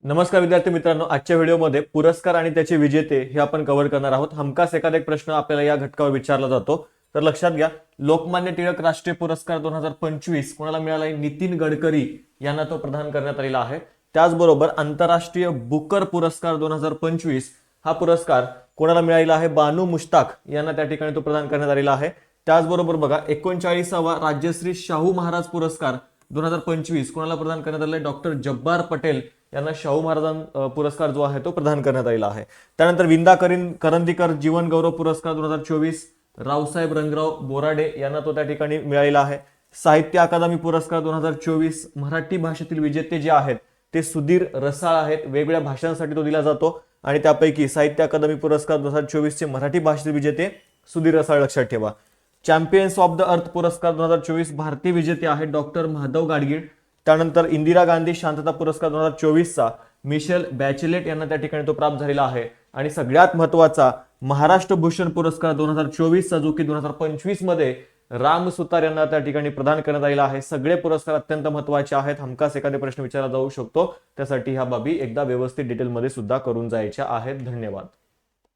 नमस्कार विद्यार्थी मित्रांनो, आजच्या व्हिडिओमध्ये पुरस्कार आणि त्याचे विजेते हे आपण कव्हर करणार आहोत। हमखास एखादा एक प्रश्न आपल्याला या घटकावर विचारला जातो। तर लक्षात घ्या, लोकमान्य टिळक राष्ट्रीय पुरस्कार 2025 कोणाला मिळाला आहे? नितीन गडकरी यांना तो प्रदान करण्यात आलेला आहे। त्याचबरोबर आंतरराष्ट्रीय बुकर पुरस्कार 2025 हा पुरस्कार कोणाला मिळालेला आहे? बानू मुश्ताक यांना त्या ठिकाणी तो प्रदान करण्यात आलेला आहे। त्याचबरोबर बघा, 39वा राज्यश्री शाहू महाराज पुरस्कार 2025 कोणाला प्रदान करण्यात आलेला आहे? डॉक्टर जब्बार पटेल यांना शाहू महाराज पुरस्कार जो आहे तो प्रदान करण्यात आलेला आहे। त्यानंतर विंदा करंदीकर जीवन गौरव पुरस्कार 2024 रावसाहेब रंगराव बोराडे यांना तो त्या ठिकाणी मिळालेला आहे। साहित्य अकादमी पुरस्कार 2024 मराठी भाषेतील विजेते जे आहेत ते सुधीर रसाळ आहेत। वेगवेगळ्या भाषांसाठी तो दिला जातो आणि त्यापैकी साहित्य अकादमी पुरस्कार 2024 चे मराठी भाषेतील विजेते सुधीर रसाळ लक्षात ठेवा। चॅम्पियन्स ऑफ द अर्थ पुरस्कार 2024 भारतीय विजेते आहेत डॉक्टर माधव गाडगीळ। त्यानंतर इंदिरा गांधी शांतता पुरस्कार 2024 चा मिशेल बॅचेलेट यांना त्या ठिकाणी तो प्राप्त झालेला आहे। आणि सगळ्यात महत्त्वाचा महाराष्ट्र भूषण पुरस्कार 2024 चा जो की 2025 मध्ये राम सुतार यांना त्या ठिकाणी प्रदान करण्यात आलेला आहे। सगळे पुरस्कार अत्यंत महत्त्वाचे आहेत। हमखास एखादे प्रश्न विचारला जाऊ शकतो, त्यासाठी ह्या बाबी एकदा व्यवस्थित डिटेलमध्ये सुद्धा करून जायच्या आहेत। धन्यवाद।